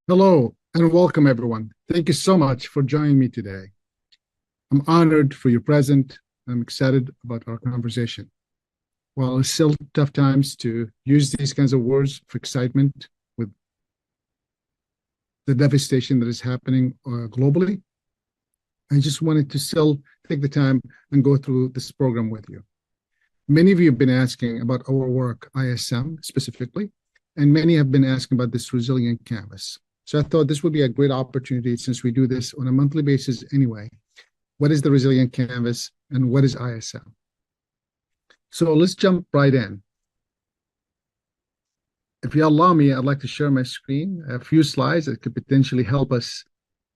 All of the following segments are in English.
Hello and welcome, everyone. Thank you so much for joining me today. I'm honored for your presence. I'm excited about our conversation. While it's still tough times to use these kinds of words for excitement with the devastation that is happening globally, I just wanted to still take the time and go through this program with you. Many of you have been asking about our work, ISM specifically, and many have been asking about this resilient canvas. So I thought this would be a great opportunity since we do this on a monthly basis anyway. What is the resilient canvas and what is ISM? So let's jump right in. If you allow me, I'd like to share my screen, a few slides that could potentially help us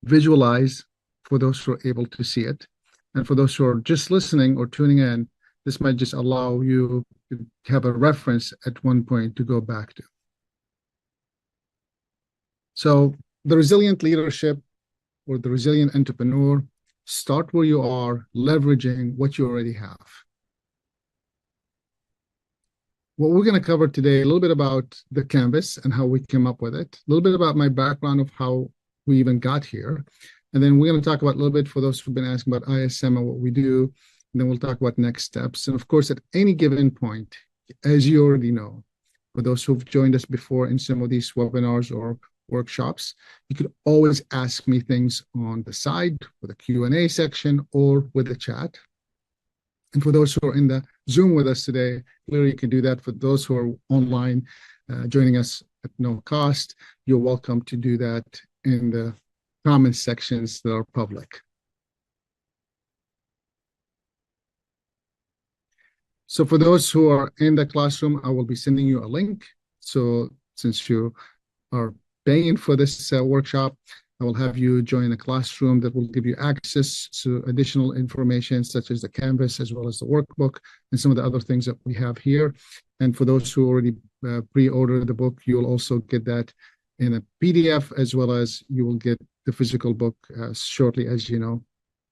visualize for those who are able to see it. And for those who are just listening or tuning in, this might just allow you to have a reference at one point to go back to. So the resilient leadership or the resilient entrepreneur, start where you are, leveraging what you already have. What we're going to cover today, a little bit about the canvas and how we came up with it, a little bit about my background of how we even got here. And then we're going to talk about a little bit for those who've been asking about ISM and what we do. And then we'll talk about next steps. And of course, at any given point, as you already know, for those who've joined us before in some of these webinars or workshops, you could always ask me things on the side with a Q&A section or with the chat. And for those who are in the Zoom with us today, clearly you can do that. For those who are online joining us at no cost, you're welcome to do that in the comment sections that are public. So for those who are in the classroom, I will be sending you a link. So since you are paying for this workshop, I will have you join a classroom that will give you access to additional information such as the Canvas as well as the workbook and some of the other things that we have here. And for those who already pre-ordered the book, you'll also get that in a PDF as well as you will get the physical book shortly, as you know.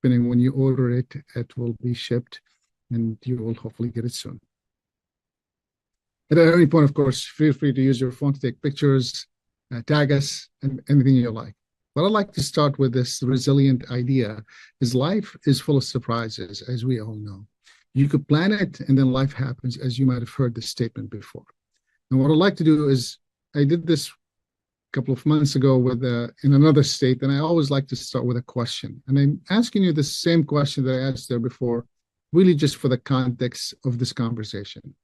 Depending when you order it, it will be shipped and you will hopefully get it soon. At any point, of course, feel free to use your phone to take pictures, tag us, and anything you like. What I'd like to start with this resilient idea is life is full of surprises, as we all know. You could plan it, and then life happens, as you might have heard this statement before. And what I'd like to do is, I did this a couple of months ago with in another state, and I always like to start with a question. And I'm asking you the same question that I asked there before, really just for the context of this conversation.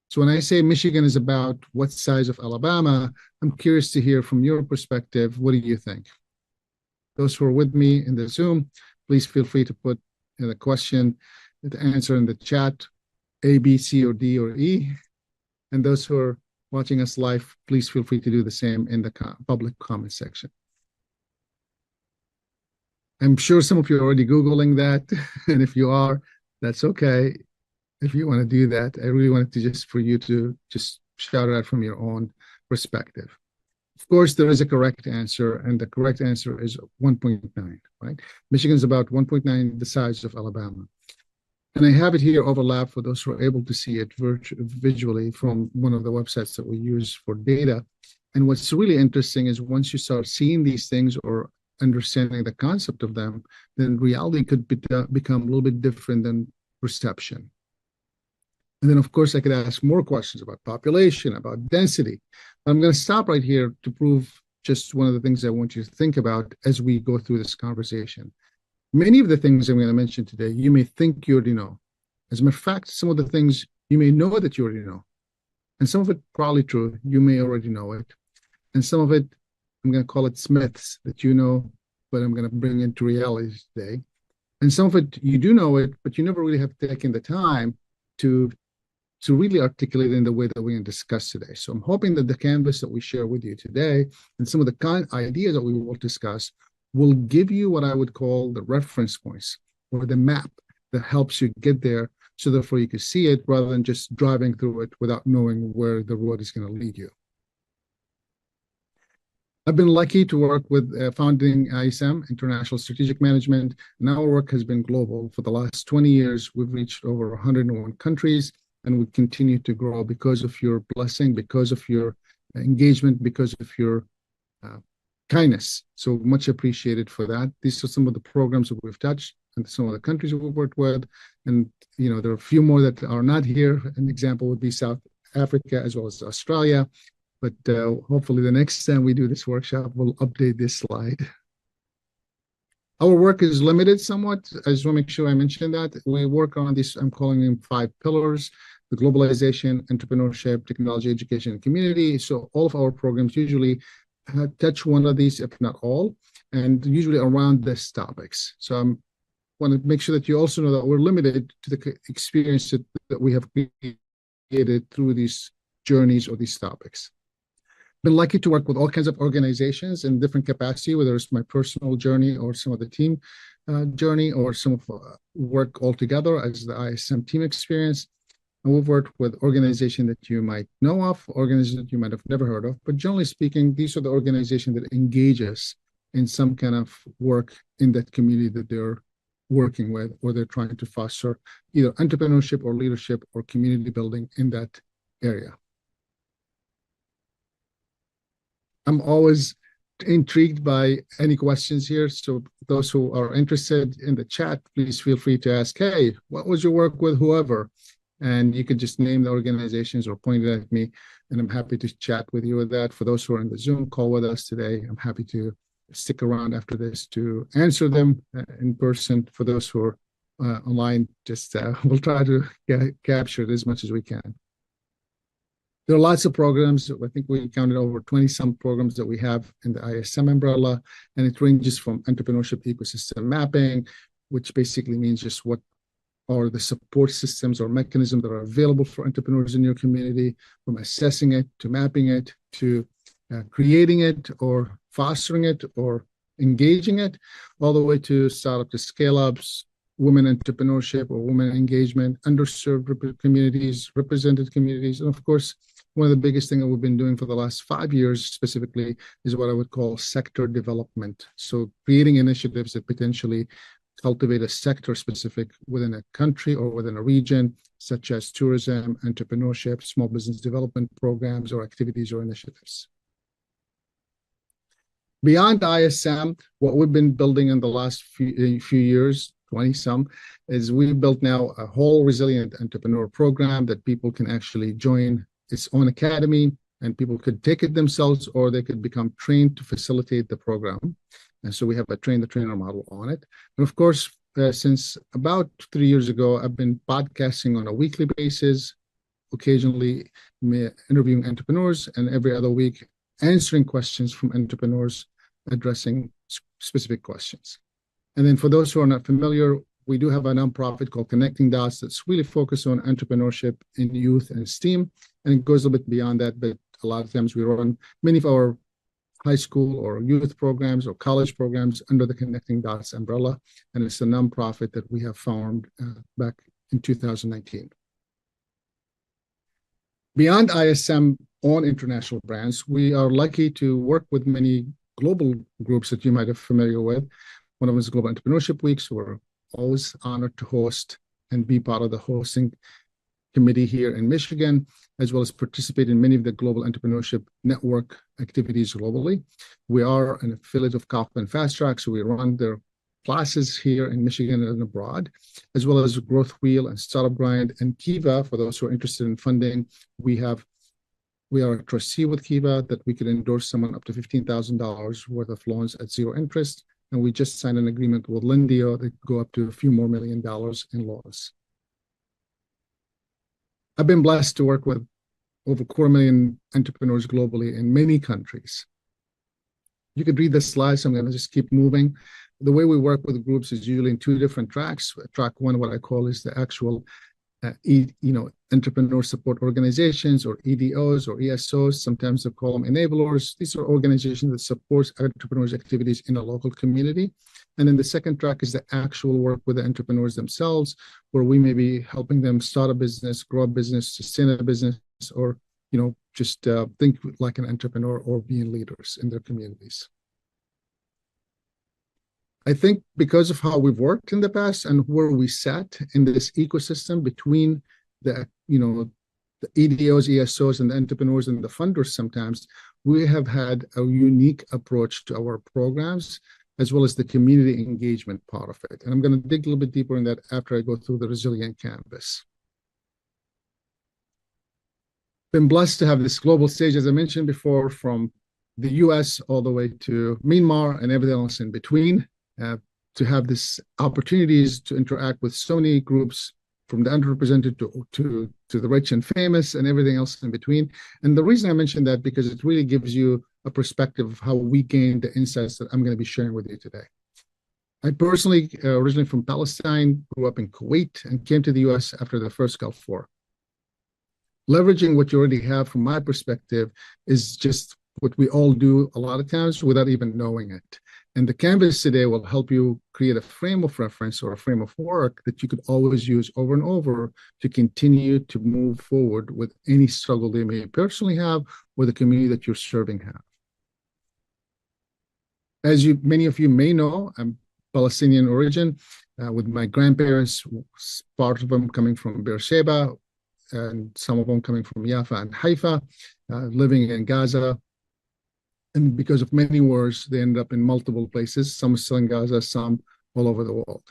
So when I say Michigan is about what size of Alabama, I'm curious to hear from your perspective, what do you think? Those who are with me in the Zoom, please feel free to put the question, the answer in the chat, A, B, C, or D, or E. And those who are watching us live, please feel free to do the same in the public comment section. I'm sure some of you are already Googling that. And if you are, that's okay. If you want to do that, I really wanted to just for you to just shout it out from your own perspective. Of course, there is a correct answer, and the correct answer is 1.9, right? Michigan is about 1.9 the size of Alabama. And I have it here overlapped for those who are able to see it visually from one of the websites that we use for data. And what's really interesting is once you start seeing these things or understanding the concept of them, then reality could become a little bit different than perception. And then, of course, I could ask more questions about population, about density. I'm going to stop right here to prove just one of the things I want you to think about as we go through this conversation. Many of the things I'm going to mention today, you may think you already know. As a matter of fact, some of the things you may know that you already know. And some of it probably true, you may already know it. And some of it, I'm going to call it myths that you know, but I'm going to bring into reality today. And some of it, you do know it, but you never really have taken the time to really articulate it in the way that we're going to discuss today. So I'm hoping that the canvas that we share with you today and some of the ideas that we will discuss will give you what I would call the reference points or the map that helps you get there so therefore you can see it rather than just driving through it without knowing where the road is going to lead you. I've been lucky to work with founding ISM, International Strategic Management, and our work has been global. For the last 20 years, we've reached over 101 countries, and we continue to grow because of your blessing, because of your engagement, because of your kindness. So much appreciated for that. These are some of the programs that we've touched and some of the countries we've worked with. And, there are a few more that are not here. An example would be South Africa as well as Australia. But hopefully the next time we do this workshop, we'll update this slide. Our work is limited somewhat. I just want to make sure I mention that. We work on these, I'm calling them 5 pillars: the globalization, entrepreneurship, technology, education, and community. So all of our programs usually touch one of these, if not all, and usually around these topics. So I want to make sure that you also know that we're limited to the experience that we have created through these journeys or these topics. Been lucky to work with all kinds of organizations in different capacity, whether it's my personal journey or some of the team journey or some of work altogether as the ISM team experience. And we've worked with organizations that you might know of, organizations that you might have never heard of. But generally speaking, these are the organizations that engage us in some kind of work in that community that they're working with, or they're trying to foster either entrepreneurship or leadership or community building in that area. I'm always intrigued by any questions here. So those who are interested in the chat, please feel free to ask, hey, what was your work with whoever? And you could just name the organizations or point it at me, and I'm happy to chat with you with that. For those who are in the Zoom call with us today, I'm happy to stick around after this to answer them in person. For those who are online, just we'll try to capture it as much as we can. There are lots of programs. I think we counted over 20-some programs that we have in the ISM umbrella, and it ranges from entrepreneurship ecosystem mapping, which basically means just what are the support systems or mechanisms that are available for entrepreneurs in your community, from assessing it to mapping it to creating it or fostering it or engaging it, all the way to startup to scale-ups, women entrepreneurship or women engagement, underserved communities, represented communities, and of course, one of the biggest things that we've been doing for the last 5 years specifically is what I would call sector development. So creating initiatives that potentially cultivate a sector specific within a country or within a region, such as tourism, entrepreneurship, small business development programs or activities or initiatives. Beyond ISM, what we've been building in the last few years, 20-some, is we've built now a whole resilient entrepreneur program that people can actually join its own academy, and people could take it themselves or they could become trained to facilitate the program. And so we have a train-the-trainer model on it. And of course, since about 3 years ago, I've been podcasting on a weekly basis, occasionally interviewing entrepreneurs, and every other week answering questions from entrepreneurs addressing specific questions. And then for those who are not familiar, we do have a nonprofit called Connecting Dots that's really focused on entrepreneurship in youth and STEAM. And it goes a little bit beyond that, but a lot of times we run many of our high school or youth programs or college programs under the Connecting Dots umbrella. And it's a nonprofit that we have formed back in 2019. Beyond ISM on international brands, we are lucky to work with many global groups that you might be familiar with. One of them is Global Entrepreneurship Weeks. We're always honored to host and be part of the hosting committee here in Michigan, as well as participate in many of the Global Entrepreneurship Network activities globally. We are an affiliate of Kaufman Fast Track, so we run their classes here in Michigan and abroad, as well as Growth Wheel and Startup Grind and Kiva. For those who are interested in funding, we are a trustee with Kiva that we could endorse someone up to $15,000 worth of loans at zero interest. And we just signed an agreement with Lindio that go up to a few more $1 million in loans. I've been blessed to work with over 250,000 entrepreneurs globally in many countries. You could read the slides, so I'm going to just keep moving. The way we work with groups is usually in 2 different tracks. Track 1, what I call is the actual entrepreneur support organizations or EDOs or ESOs. Sometimes they call them enablers. These are organizations that support entrepreneurs' activities in a local community. And then the second track is the actual work with the entrepreneurs themselves, where we may be helping them start a business, grow a business, sustain a business, or just think like an entrepreneur or being leaders in their communities. I think because of how we've worked in the past and where we sat in this ecosystem between the EDOs, ESOs, and the entrepreneurs and the funders sometimes, we have had a unique approach to our programs as well as the community engagement part of it. And I'm going to dig a little bit deeper in that after I go through the Resilient Canvas. Been blessed to have this global stage, as I mentioned before, from the US all the way to Myanmar and everything else in between, to have this opportunities to interact with so many groups from the underrepresented to the rich and famous and everything else in between. And the reason I mention that because it really gives you a perspective of how we gained the insights that I'm going to be sharing with you today. I personally, originally from Palestine, grew up in Kuwait and came to the US after the first Gulf War. Leveraging what you already have from my perspective is just what we all do a lot of times without even knowing it. And the Canvas today will help you create a frame of reference or a frame of work that you could always use over and over to continue to move forward with any struggle they may personally have or the community that you're serving have. As many of you may know, I'm Palestinian origin, with my grandparents, part of them coming from Beersheba, and some of them coming from Jaffa and Haifa, living in Gaza. And because of many wars, they ended up in multiple places, some still in Gaza, some all over the world.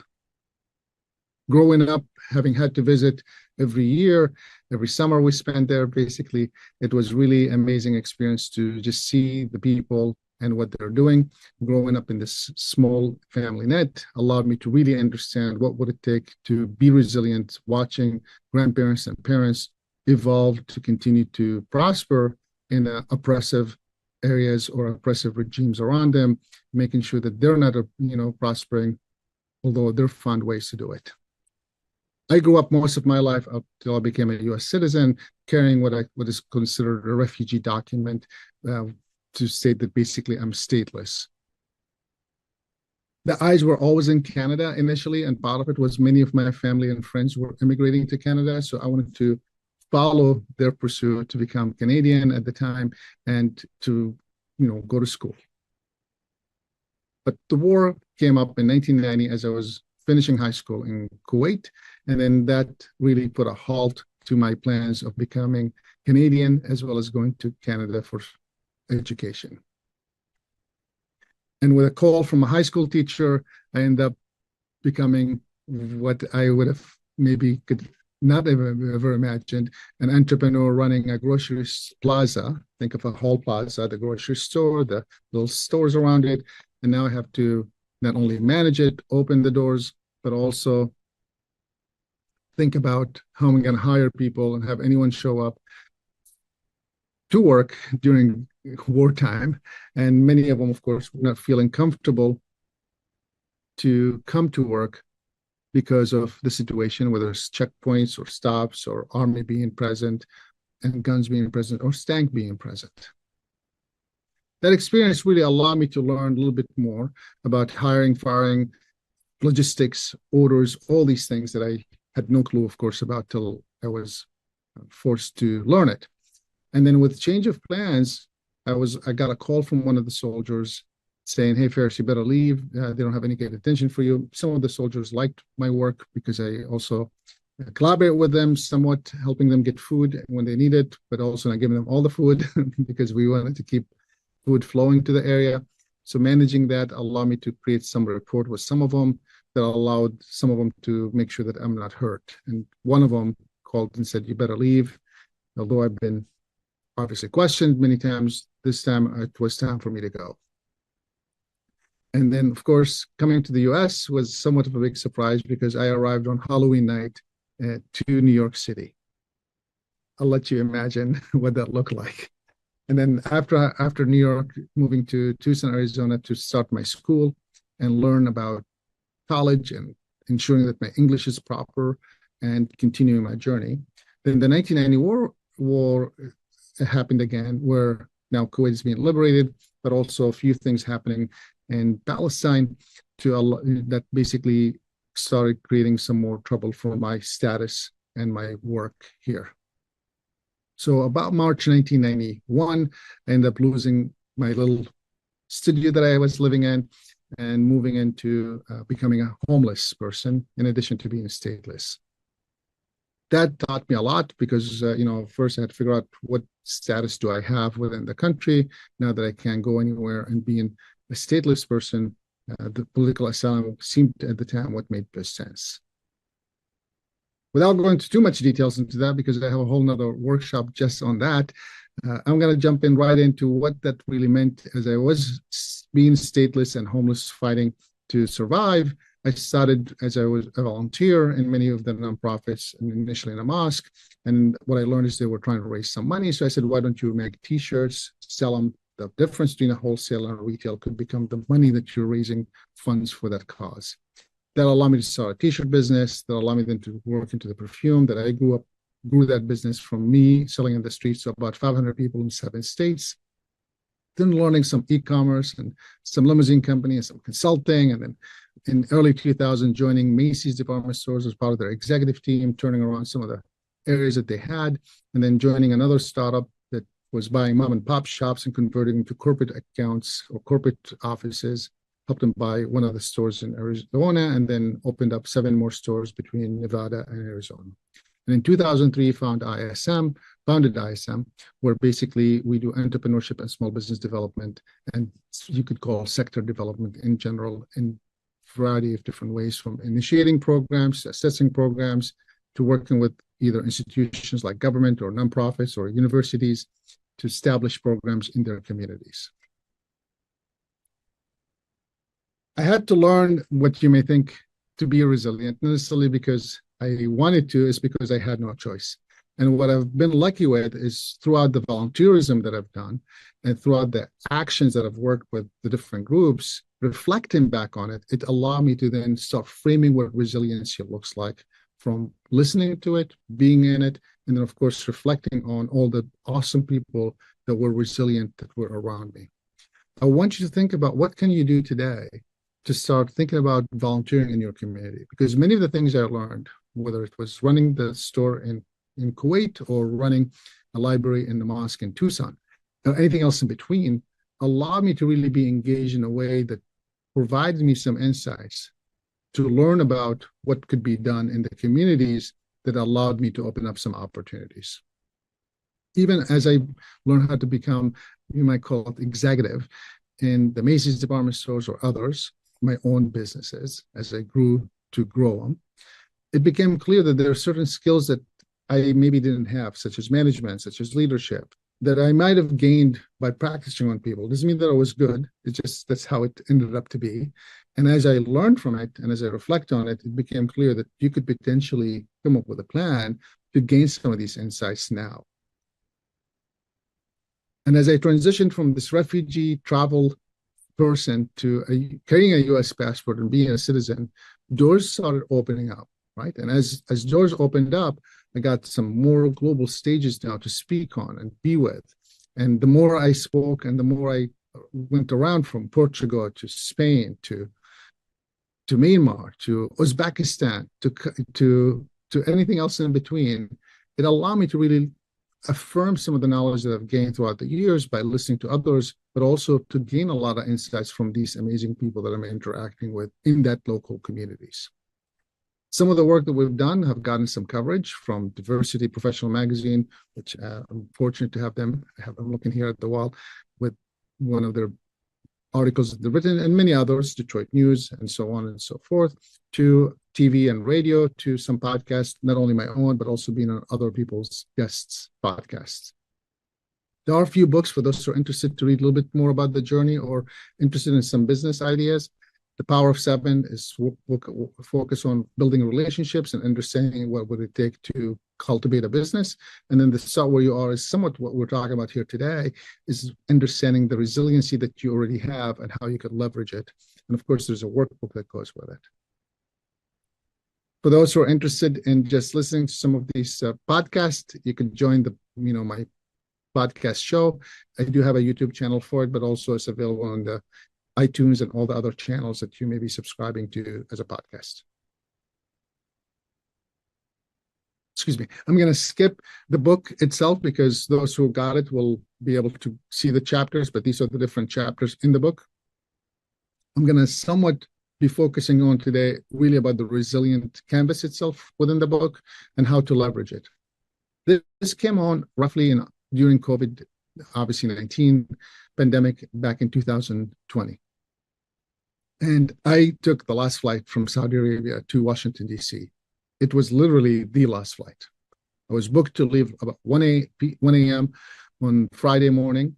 Growing up, having had to visit every year, every summer we spent there, basically, it was really amazing experience to just see the people and what they're doing. Growing up in this small family net allowed me to really understand what would it take to be resilient, watching grandparents and parents evolve to continue to prosper in oppressive areas or oppressive regimes around them, making sure that they're not, prospering, although they're found ways to do it. I grew up most of my life up till I became a U.S. citizen, carrying what is considered a refugee document to state that basically I'm stateless. The eyes were always in Canada initially, and part of it was many of my family and friends were immigrating to Canada, so I wanted to follow their pursuit to become Canadian at the time and to, go to school. But the war came up in 1990 as I was finishing high school in Kuwait, and then that really put a halt to my plans of becoming Canadian as well as going to Canada for education. And with a call from a high school teacher, I ended up becoming what I would have maybe could not ever imagined, an entrepreneur running a grocery plaza. Think of a whole plaza, the grocery store, the little stores around it. And now I have to not only manage it, open the doors, but also think about how I'm going to hire people and have anyone show up to work during wartime. And many of them, of course, were not feeling comfortable to come to work because of the situation, whether it's checkpoints or stops or army being present and guns being present or stank being present. That experience really allowed me to learn a little bit more about hiring, firing, logistics, orders, all these things that I had no clue, of course, about till I was forced to learn it. And then with change of plans, I got a call from one of the soldiers saying, "Hey, Faris, you better leave. They don't have any good attention for you." Some of the soldiers liked my work because I also collaborate with them somewhat, helping them get food when they need it, but also not giving them all the food because we wanted to keep food flowing to the area. So managing that allowed me to create some rapport with some of them that allowed some of them to make sure that I'm not hurt. And one of them called and said, "You better leave." Although I've been obviously questioned many times, this time it was time for me to go. And then, of course, coming to the US was somewhat of a big surprise because I arrived on Halloween night to New York City. I'll let you imagine what that looked like. And then after New York, moving to Tucson, Arizona to start my school and learn about college and ensuring that my English is proper and continuing my journey. Then the 1990 war happened again, where now Kuwait is being liberated, but also a few things happening in Palestine that basically started creating some more trouble for my status and my work here. So about March 1991, I ended up losing my little studio that I was living in and moving into becoming a homeless person in addition to being stateless. That taught me a lot because, first I had to figure out what status do I have within the country now that I can't go anywhere, and being a stateless person, the political asylum seemed at the time what made best sense. Without going into too much details into that, because I have a whole nother workshop just on that, I'm going to jump in right into what that really meant. As I was being stateless and homeless, fighting to survive, I started as I was a volunteer in many of the nonprofits, and initially in a mosque. And what I learned is they were trying to raise some money. So I said, why don't you make T-shirts, sell them? The difference between a wholesale and a retail could become the money that you're raising funds for that cause. That allowed me to start a T-shirt business. That allowed me then to work into the perfume that I grew that business from me selling in the streets to about 500 people in 7 states. Then learning some e-commerce and some limousine company and some consulting. And then in early 2000, joining Macy's department stores as part of their executive team, turning around some of the areas that they had. And then joining another startup that was buying mom and pop shops and converting them to corporate accounts or corporate offices. Helped them buy one of the stores in Arizona, and then opened up 7 more stores between Nevada and Arizona. And in 2003, founded ISM, where basically we do entrepreneurship and small business development, and you could call sector development in general in a variety of different ways, from initiating programs, assessing programs, to working with either institutions like government or nonprofits or universities to establish programs in their communities. I had to learn what you may think to be resilient, not necessarily because I wanted to, it's because I had no choice. And what I've been lucky with is throughout the volunteerism that I've done and throughout the actions that I've worked with the different groups, reflecting back on it, it allowed me to then start framing what resiliency looks like, from listening to it, being in it, and then of course reflecting on all the awesome people that were resilient that were around me. I want you to think about what can you do today to start thinking about volunteering in your community, because many of the things I learned, whether it was running the store in Kuwait or running a library in the mosque in Tucson or anything else in between, allowed me to really be engaged in a way that provided me some insights to learn about what could be done in the communities that allowed me to open up some opportunities. Even as I learned how to become, you might call it executive, in the Macy's department stores or others, my own businesses, as I grew to grow them, it became clear that there are certain skills that I maybe didn't have, such as management, such as leadership, that I might have gained by practicing on people. Doesn't mean that I was good. It's just that's how it ended up to be. And as I learned from it and as I reflect on it, it became clear that you could potentially come up with a plan to gain some of these insights now. And as I transitioned from this refugee travel person to carrying a U.S. passport and being a citizen, doors started opening up, right? And as doors opened up, I got some more global stages now to speak on and be with. And the more I spoke and the more I went around, from Portugal to Spain to Myanmar to Uzbekistan to anything else in between, it allowed me to really affirm some of the knowledge that I've gained throughout the years by listening to others, but also to gain a lot of insights from these amazing people that I'm interacting with in that local communities. Some of the work that we've done have gotten some coverage from Diversity Professional Magazine, which I'm fortunate to have them. I'm looking here at the wall with one of their articles that they've written, and many others, Detroit News and so on and so forth, to TV and radio, to some podcasts, not only my own, but also being on other people's guests' podcasts. There are a few books for those who are interested to read a little bit more about the journey or interested in some business ideas. The Power of Seven is focus on building relationships and understanding what would it take to cultivate a business. And then the Start Where You Are is somewhat what we're talking about here today, is understanding the resiliency that you already have and how you could leverage it. And of course, there's a workbook that goes with it. For those who are interested in just listening to some of these podcasts, you can join my podcast show. I do have a YouTube channel for it, but also it's available on the iTunes and all the other channels that you may be subscribing to as a podcast. Excuse me. I'm going to skip the book itself because those who got it will be able to see the chapters, but these are the different chapters in the book. I'm going to somewhat be focusing on today really about the resilient canvas itself within the book and how to leverage it. This came on roughly in during COVID, obviously 19 pandemic back in 2020. And I took the last flight from Saudi Arabia to Washington, D.C. It was literally the last flight. I was booked to leave about 1 a.m. on Friday morning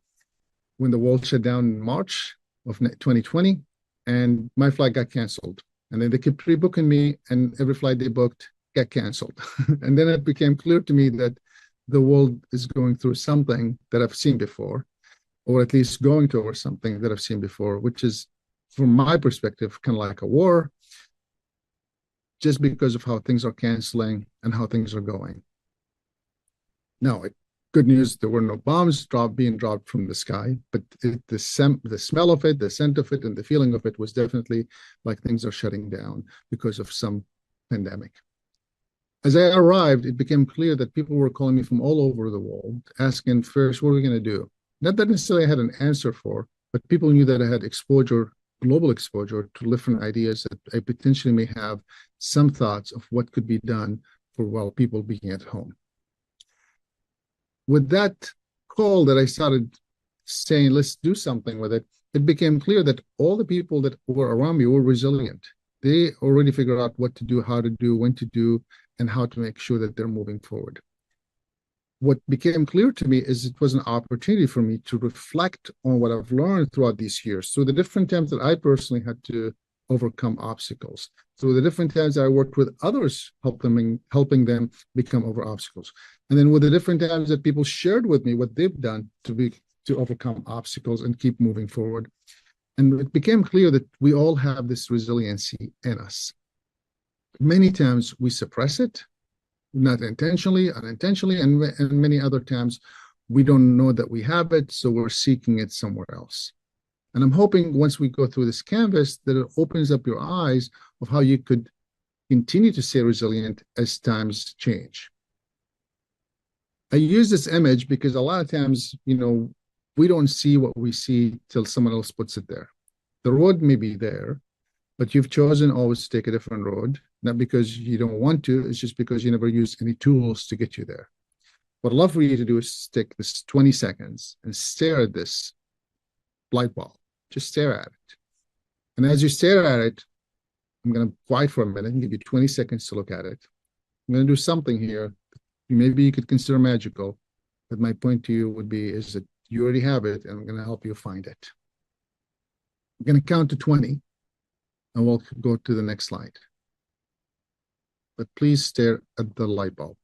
when the world shut down in March of 2020, and my flight got canceled. And then they kept pre-booking me, and every flight they booked got canceled. And then it became clear to me that the world is going through something that I've seen before, or at least going towards something that I've seen before, which is, from my perspective, kind of like a war, just because of how things are canceling and how things are going. Now, good news, there were no bombs being dropped from the sky, but the smell of it, the scent of it, and the feeling of it was definitely like things are shutting down because of some pandemic. As I arrived, it became clear that people were calling me from all over the world, asking, first, what are we going to do? Not that necessarily I had an answer for, but people knew that I had exposure, global exposure to different ideas, that I potentially may have some thoughts of what could be done for, well, people being at home. With that call that I started saying, let's do something with it, it became clear that all the people that were around me were resilient. They already figured out what to do, how to do, when to do, and how to make sure that they're moving forward. What became clear to me is it was an opportunity for me to reflect on what I've learned throughout these years. So the different times that I personally had to overcome obstacles, through the different times that I worked with others, helping them become over obstacles. And then with the different times that people shared with me what they've done to overcome obstacles and keep moving forward. And it became clear that we all have this resiliency in us. Many times we suppress it, not intentionally, unintentionally, and many other times we don't know that we have it, so we're seeking it somewhere else. And I'm hoping once we go through this canvas that it opens up your eyes of how you could continue to stay resilient as times change. I use this image because a lot of times, we don't see what we see till someone else puts it there. The road may be there, but you've chosen always to take a different road, not because you don't want to, it's just because you never used any tools to get you there. What I'd love for you to do is take this 20 seconds and stare at this light bulb. Just stare at it. And as you stare at it, I'm going to quiet for a minute and give you 20 seconds to look at it. I'm going to do something here. Maybe you could consider magical, but my point to you would be is that you already have it, and I'm going to help you find it. I'm going to count to 20, and we'll go to the next slide. But please stare at the light bulb.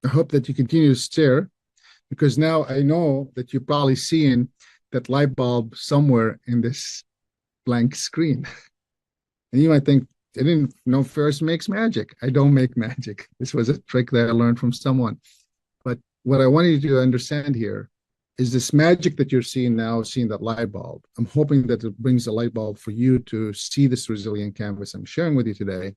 I hope that you continue to stare, because now I know that you're probably seeing that light bulb somewhere in this blank screen. And you might think, I didn't know Faris makes magic. I don't make magic. This was a trick that I learned from someone. But what I want you to understand here is this magic that you're seeing now, seeing that light bulb. I'm hoping that it brings a light bulb for you to see this resilient canvas I'm sharing with you today,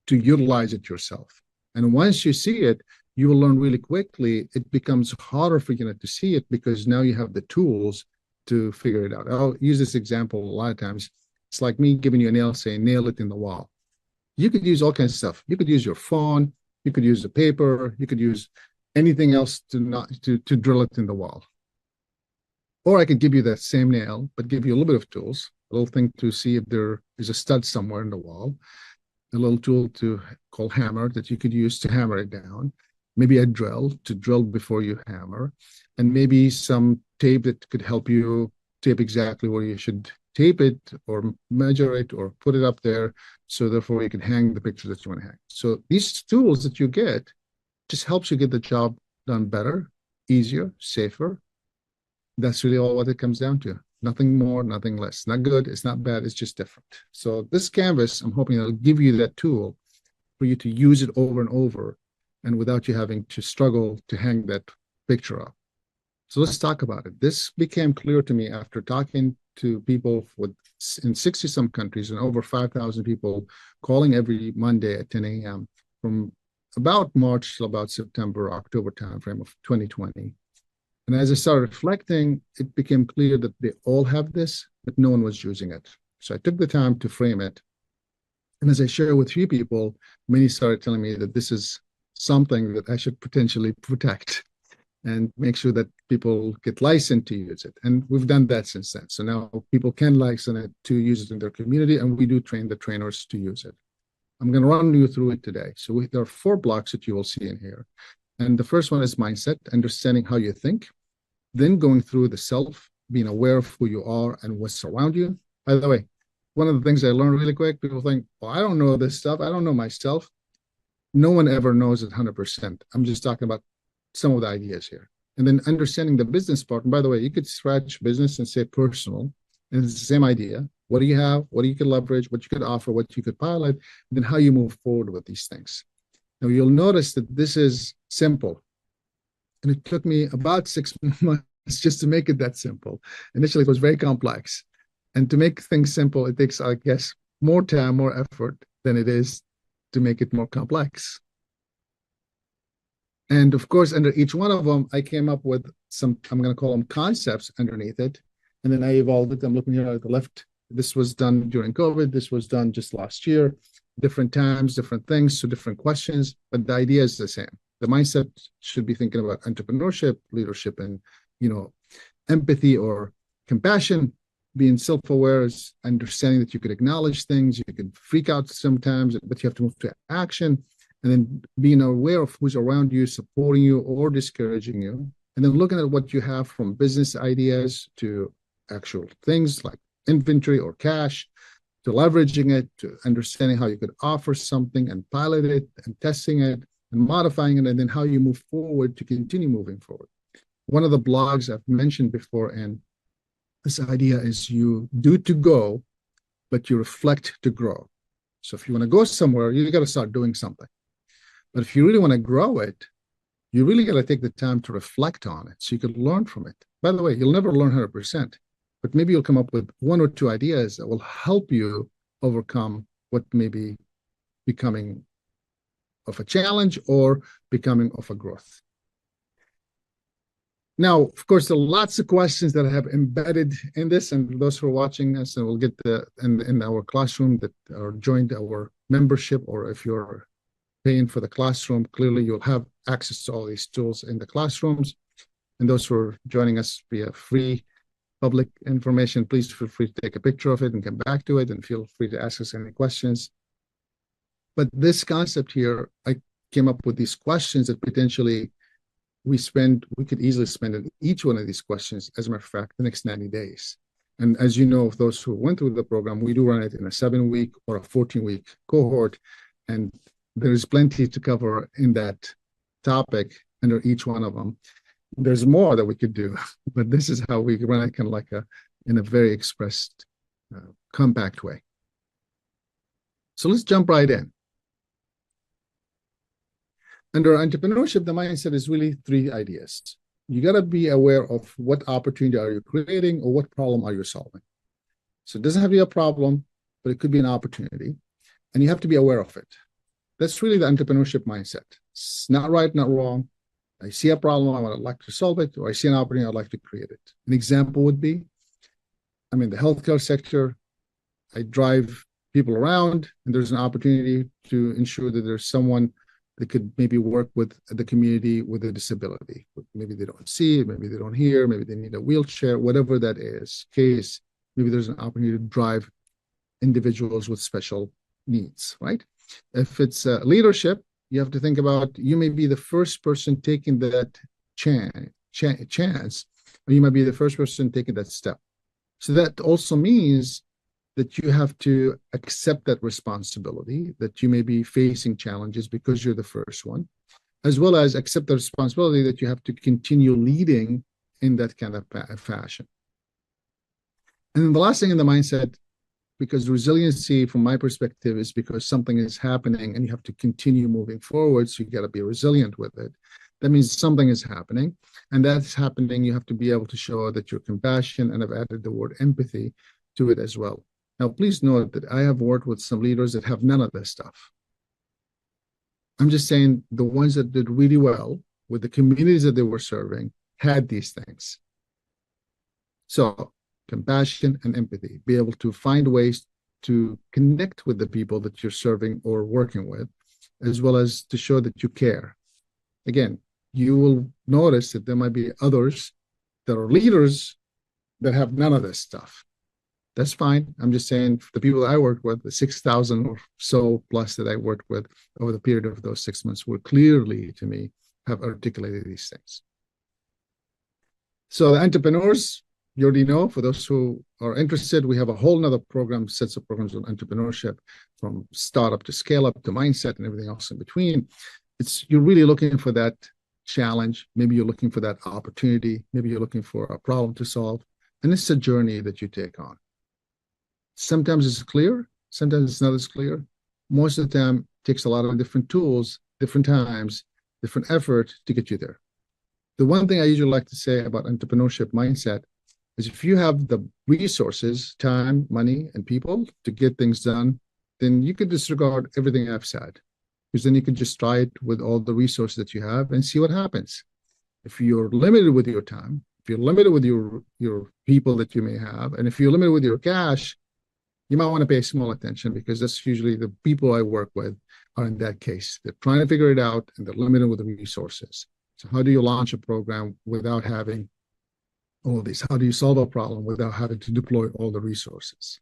to utilize it yourself. And once you see it, you will learn really quickly. It becomes harder for you to see it because now you have the tools to figure it out. I'll use this example a lot of times. It's like me giving you a nail, saying, nail it in the wall. You could use all kinds of stuff. You could use your phone. You could use the paper. You could use anything else to drill it in the wall. Or I could give you that same nail, but give you a little bit of tools, a little thing to see if there is a stud somewhere in the wall, a little tool called hammer that you could use to hammer it down, maybe a drill to drill before you hammer, and maybe some tape that could help you tape exactly where you should tape it or measure it or put it up there, so therefore you can hang the picture that you want to hang. So these tools that you get just helps you get the job done better, easier, safer. That's really all what it comes down to. Nothing more, nothing less. Not good, it's not bad, it's just different. So this canvas, I'm hoping it'll give you that tool for you to use it over and over, and without you having to struggle to hang that picture up. So let's talk about it. This became clear to me after talking to people in 60 some countries and over 5,000 people calling every Monday at 10 a.m. from about March till about September, October timeframe of 2020. And as I started reflecting, it became clear that they all have this, but no one was using it. So I took the time to frame it. And as I share with few people, many started telling me that this is something that I should potentially protect and make sure that people get licensed to use it. And we've done that since then. So now people can license it to use it in their community, and we do train the trainers to use it. I'm going to run you through it today. So there are 4 blocks that you will see in here. And the first one is mindset, understanding how you think, then going through the self, being aware of who you are and what's around you. By the way, one of the things I learned really quick, people think, well, I don't know this stuff. I don't know myself. No one ever knows it 100%. I'm just talking about some of the ideas here. And then understanding the business part. And by the way, you could scratch business and say personal, and it's the same idea. What do you have? What do you could leverage? What you could offer? What you could pilot? And then how you move forward with these things. Now, you'll notice that this is simple. And it took me about 6 months just to make it that simple. Initially, it was very complex. And to make things simple, it takes, I guess, more time, more effort than it is to make it more complex. And of course, under each one of them, I came up with some, I'm going to call them concepts underneath it. And then I evolved it. I'm looking here at the left. This was done during COVID. This was done just last year. Different times, different things, so different questions, but the idea is the same. The mindset should be thinking about entrepreneurship, leadership, and empathy or compassion. Being self-aware is understanding that you could acknowledge things, you could freak out sometimes, but you have to move to action. And then being aware of who's around you, supporting you or discouraging you. And then looking at what you have from business ideas to actual things like inventory or cash, to leveraging it, to understanding how you could offer something and pilot it and testing it and modifying it, and then how you move forward to continue moving forward. One of the blogs I've mentioned before, and this idea is you do to go, but you reflect to grow. So if you want to go somewhere, you got to start doing something. But if you really want to grow it, you really got to take the time to reflect on it so you can learn from it. By the way, you'll never learn 100%, but maybe you'll come up with 1 or 2 ideas that will help you overcome what may be becoming of a challenge or becoming of a growth. Now, of course, there are lots of questions that I have embedded in this, and those who are watching us, and we'll get in our classroom that are joined our membership, or if you're paying for the classroom, clearly you'll have access to all these tools in the classrooms. And those who are joining us via free public information, please feel free to take a picture of it and come back to it, and feel free to ask us any questions. But this concept here, I came up with these questions that potentially we could easily spend in each one of these questions, as a matter of fact, the next 90 days. And as you know, those who went through the program, we do run it in a 7-week or a 14-week cohort. And there's plenty to cover in that topic under each one of them. There's more that we could do, but this is how we run it, kind of like in a very expressed, compact way. So let's jump right in. Under entrepreneurship, the mindset is really 3 ideas. You got to be aware of what opportunity are you creating or what problem are you solving. So it doesn't have to be a problem, but it could be an opportunity, and you have to be aware of it. That's really the entrepreneurship mindset. It's not right, not wrong. I see a problem, I would like to solve it, or I see an opportunity, I'd like to create it. An example would be, I'm in the healthcare sector. I drive people around, and there's an opportunity to ensure that there's someone that could maybe work with the community with a disability. Maybe they don't see, maybe they don't hear, maybe they need a wheelchair, whatever that is. Case, maybe there's an opportunity to drive individuals with special needs, right? If it's leadership, you have to think about, you may be the first person taking that chance, or you might be the first person taking that step. So that also means that you have to accept that responsibility, that you may be facing challenges because you're the first one, as well as accept the responsibility that you have to continue leading in that kind of fashion. And then the last thing in the mindset, because resiliency from my perspective is because something is happening and you have to continue moving forward, so you got to be resilient with it. That means something is happening. And that's happening. You have to be able to show that you're compassion. And I've added the word empathy to it as well. Now, please note that I have worked with some leaders that have none of this stuff. I'm just saying the ones that did really well with the communities that they were serving had these things. So, compassion and empathy, be able to find ways to connect with the people that you're serving or working with, as well as to show that you care. Again, you will notice that there might be others that are leaders that have none of this stuff. That's fine. I'm just saying the people that I worked with, the 6,000 or so plus that I worked with over the period of those 6 months, were clearly, to me, have articulated these things. So the entrepreneurs, you already know, for those who are interested, we have a whole nother program, sets of programs on entrepreneurship, from startup to scale up to mindset and everything else in between. You're really looking for that challenge. Maybe you're looking for that opportunity. Maybe you're looking for a problem to solve. And it's a journey that you take on. Sometimes it's clear, sometimes it's not as clear. Most of the time, it takes a lot of different tools, different times, different effort to get you there. The one thing I usually like to say about entrepreneurship mindset is if you have the resources, time, money, and people to get things done, then you could disregard everything I've said, because then you could just try it with all the resources that you have and see what happens. If you're limited with your time, if you're limited with your people that you may have, and if you're limited with your cash, you might want to pay small attention, because that's usually the people I work with are in that case. They're trying to figure it out and they're limited with the resources. So how do you launch a program without having all these? How do you solve a problem without having to deploy all the resources?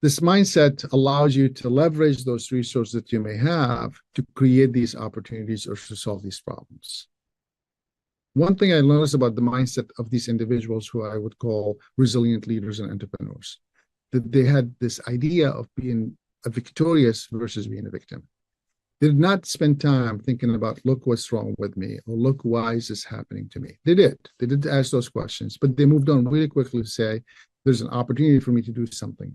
This mindset allows you to leverage those resources that you may have to create these opportunities or to solve these problems. One thing I noticed about the mindset of these individuals who I would call resilient leaders and entrepreneurs, that they had this idea of being a victorious versus being a victim. They did not spend time thinking about, look what's wrong with me, or look, why is this happening to me? They did ask those questions, but they moved on really quickly to say, there's an opportunity for me to do something.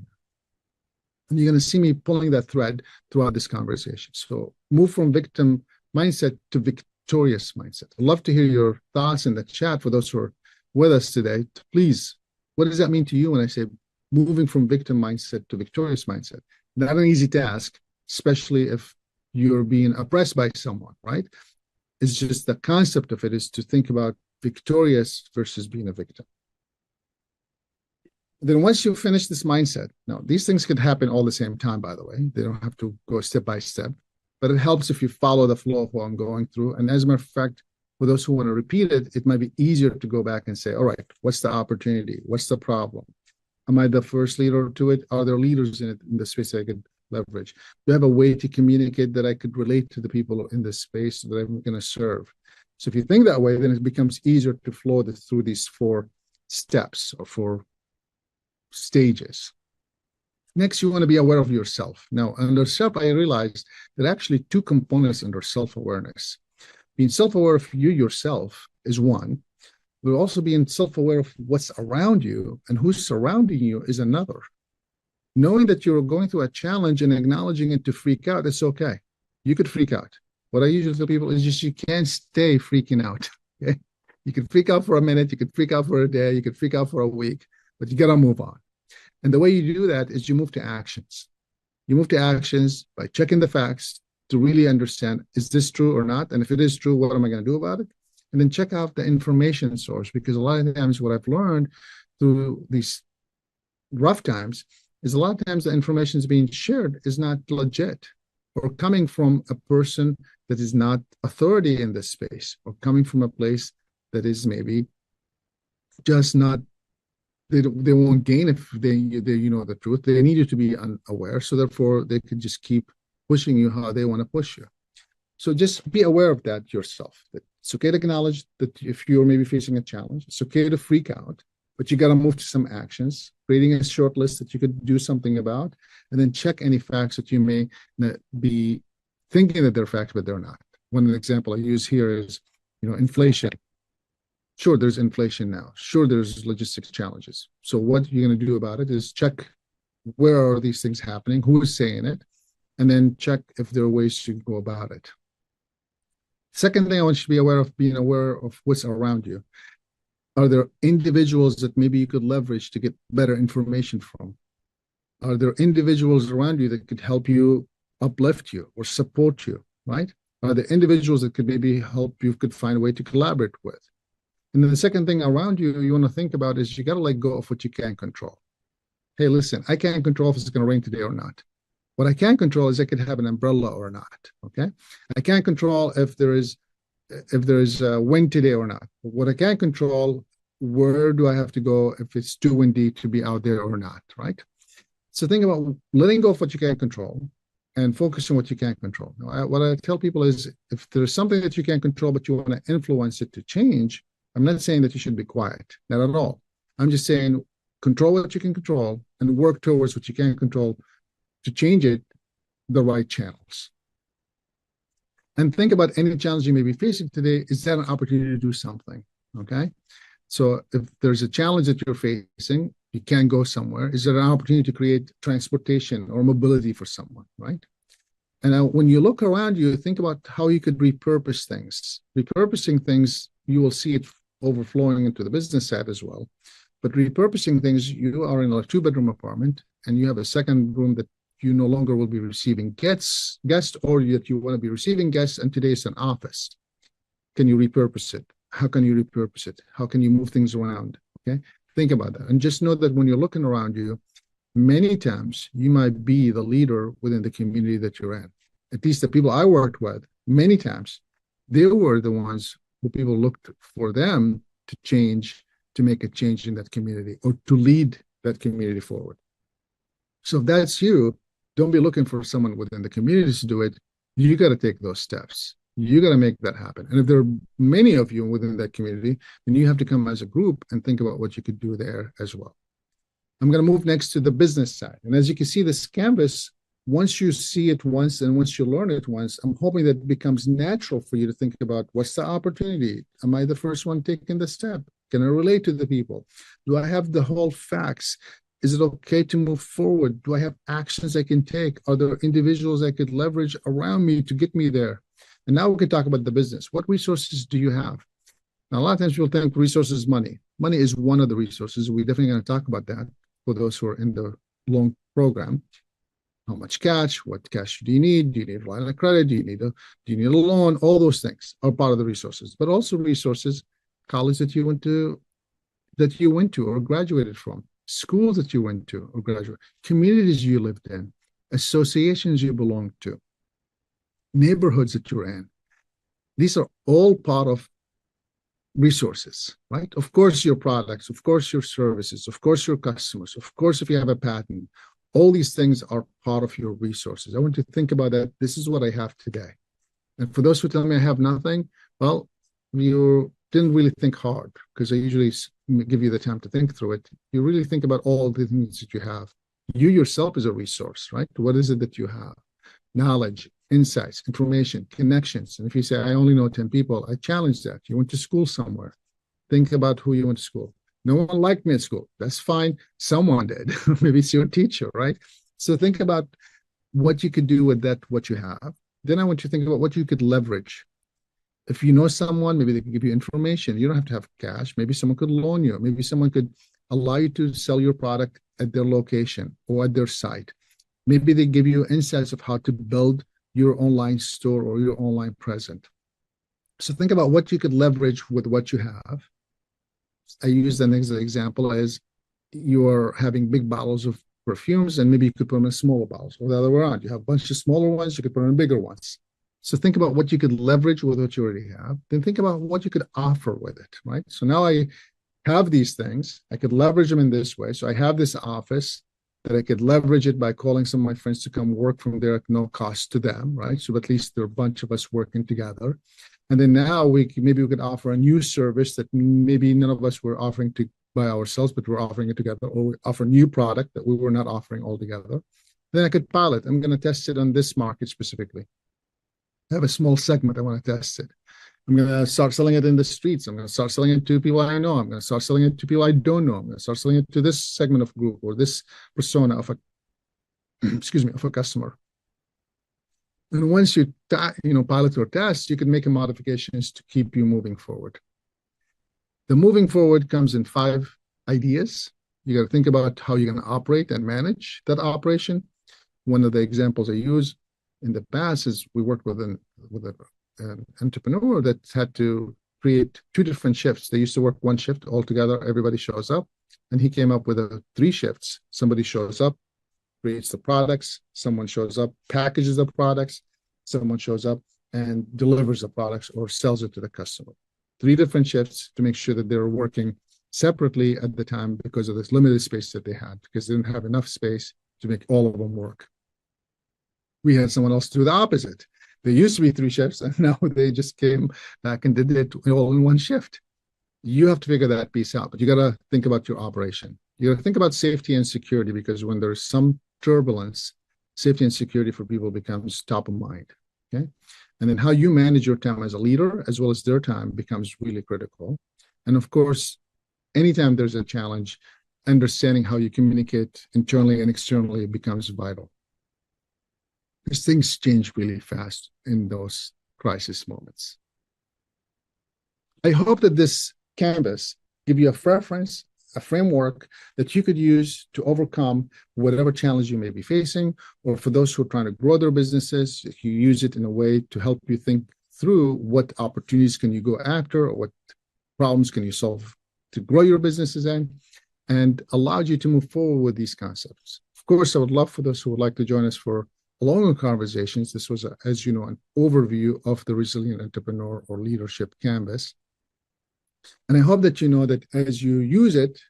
And you're going to see me pulling that thread throughout this conversation. So move from victim mindset to victorious mindset. I'd love to hear your thoughts in the chat for those who are with us today. Please, what does that mean to you when I say moving from victim mindset to victorious mindset? Not an easy task, especially if you're being oppressed by someone, right? It's just the concept of it is to think about victorious versus being a victim. Then once you finish this mindset, now these things could happen all the same time, by the way. They don't have to go step by step, but it helps if you follow the flow of what I'm going through. And as a matter of fact, for those who want to repeat it, it might be easier to go back and say, all right, what's the opportunity? What's the problem? Am I the first leader to it? Are there leaders in it in the space I could leverage? Do I have a way to communicate that I could relate to the people in this space that I'm going to serve? So if you think that way, then it becomes easier to flow through these 4 steps or 4 stages. Next, you want to be aware of yourself. Now, under self, I realized there are actually 2 components under self-awareness. Being self-aware of you yourself is one. But also being self-aware of what's around you and who's surrounding you is another. Knowing that you're going through a challenge and acknowledging it to freak out, it's okay. You could freak out. What I usually tell people is just you can't stay freaking out. Okay? You can freak out for a minute, you can freak out for a day, you can freak out for a week, but you got to move on. And the way you do that is you move to actions. You move to actions by checking the facts to really understand, is this true or not? And if it is true, what am I going to do about it? And then check out the information source, because a lot of times what I've learned through these rough times is a lot of times the information is being shared is not legit, or coming from a person that is not authority in this space, or coming from a place that is maybe just not, they won't gain if they the truth. They need you to be unaware, so therefore they can just keep pushing you how they want to push you. So just be aware of that yourself. That it's okay to acknowledge that if you're maybe facing a challenge, it's okay to freak out, but you got to move to some actions, creating a short list that you could do something about, and then check any facts that you may be thinking that they're facts, but they're not. One example I use here is, inflation. Sure, there's inflation now. Sure, there's logistics challenges. So what you're going to do about it is check where are these things happening, who is saying it, and then check if there are ways to go about it. Second thing I want you to be aware of, being aware of what's around you. Are there individuals that maybe you could leverage to get better information from? Are there individuals around you that could help you, uplift you, or support you, right? Are there individuals that could maybe help you, could find a way to collaborate with? And then the second thing around you want to think about is you got to let go of what you can't control. Hey, listen, I can't control if it's going to rain today or not. What I can control is I could have an umbrella or not. Okay, I can't control if there is wind today or not. What I can control, where do I have to go if it's too windy to be out there or not, right? So think about letting go of what you can't control and focus on what you can't control. Now, what I tell people is if there's something that you can't control, but you want to influence it to change, I'm not saying that you should be quiet, not at all. I'm just saying control what you can control and work towards what you can't control to change it the right channels. And think about any challenge you may be facing today. Is that an opportunity to do something? Okay. So if there's a challenge that you're facing, you can't go somewhere. Is there an opportunity to create transportation or mobility for someone, right? And when you look around you, think about how you could repurpose things. Repurposing things, you will see it overflowing into the business side as well. But repurposing things, you are in a two-bedroom apartment and you have a second room that you no longer will be receiving guests, or that you want to be receiving guests, and today is an office. Can you repurpose it? How can you repurpose it? How can you move things around? Okay, think about that. And just know that when you're looking around you, many times you might be the leader within the community that you're in. At least the people I worked with, many times, they were the ones who people looked for them to change, to make a change in that community or to lead that community forward. So if that's you, don't be looking for someone within the community to do it. You got to take those steps. You got to make that happen. And if there are many of you within that community, then you have to come as a group and think about what you could do there as well. I'm going to move next to the business side. And as you can see, this canvas, once you see it once and once you learn it once, I'm hoping that it becomes natural for you to think about what's the opportunity? Am I the first one taking the step? Can I relate to the people? Do I have the whole facts? Is it okay to move forward? Do I have actions I can take? Are there individuals I could leverage around me to get me there? And now we can talk about the business. What resources do you have? Now, a lot of times people think resources is money. Money is one of the resources. We're definitely going to talk about that for those who are in the loan program. How much cash? What cash do you need? Do you need a line of credit? Do you need a loan? All those things are part of the resources, but also resources, college that you went to or graduated from, schools that you went to or graduated, communities you lived in, associations you belong to, neighborhoods that you're in. These are all part of resources, right? Of course, your products, of course, your services, of course, your customers, of course, if you have a patent, all these things are part of your resources. I want you to think about that. This is what I have today. And for those who tell me I have nothing, well, you didn't really think hard, because I usually give you the time to think through it. You really think about all the things that you have. You yourself is a resource, right? What is it that you have? Knowledge, insights, information, connections. And if you say, I only know 10 people, I challenge that. You went to school somewhere. Think about who you went to school. No one liked me at school. That's fine. Someone did. Maybe it's your teacher, right? So think about what you could do with that, what you have. Then I want you to think about what you could leverage. If you know someone, maybe they can give you information. You don't have to have cash. Maybe someone could loan you. Maybe someone could allow you to sell your product at their location or at their site. Maybe they give you insights of how to build your online store or your online presence. So think about what you could leverage with what you have. I use the next example as you're having big bottles of perfumes, and maybe you could put them in smaller bottles, or the other way around. You have a bunch of smaller ones, you could put them in bigger ones. So think about what you could leverage with what you already have. Then think about what you could offer with it, right? So now I have these things. I could leverage them in this way. So I have this office that I could leverage it by calling some of my friends to come work from there at no cost to them, right? So at least there are a bunch of us working together. And then now maybe we could offer a new service that maybe none of us were offering to by ourselves, but we're offering it together, or we offer a new product that we were not offering altogether. Then I could pilot. I'm going to test it on this market specifically. I have a small segment. I want to test it. I'm going to start selling it in the streets. I'm going to start selling it to people I know. I'm going to start selling it to people I don't know. I'm going to start selling it to this segment of group or this persona of a, excuse me, of a customer. And once you pilot or test, you can make modifications to keep you moving forward. The moving forward comes in 5 ideas. You got to think about how you're going to operate and manage that operation. One of the examples I use in the past is we worked with an entrepreneur that had to create 2 different shifts. They used to work 1 shift altogether. Everybody shows up, and he came up with 3 shifts. Somebody shows up, creates the products. Someone shows up, packages the products. Someone shows up and delivers the products or sells it to the customer. 3 different shifts to make sure that they're working separately at the time because of this limited space that they had, because they didn't have enough space to make all of them work. We had someone else do the opposite. There used to be 3 shifts, and now they just came back and did it all in 1 shift. You have to figure that piece out, but you got to think about your operation. You got to think about safety and security, because when there's some turbulence, safety and security for people becomes top of mind. Okay. And then how you manage your time as a leader, as well as their time, becomes really critical. And of course, anytime there's a challenge, understanding how you communicate internally and externally becomes vital. Because things change really fast in those crisis moments. I hope that this canvas give you a reference, a framework that you could use to overcome whatever challenge you may be facing, or for those who are trying to grow their businesses, if you use it in a way to help you think through what opportunities can you go after, or what problems can you solve to grow your businesses in, and allowed you to move forward with these concepts. Of course, I would love for those who would like to join us for longer conversations. This was, as you know, an overview of the Resilient Entrepreneur or Leadership Canvas. And I hope that you know that as you use it,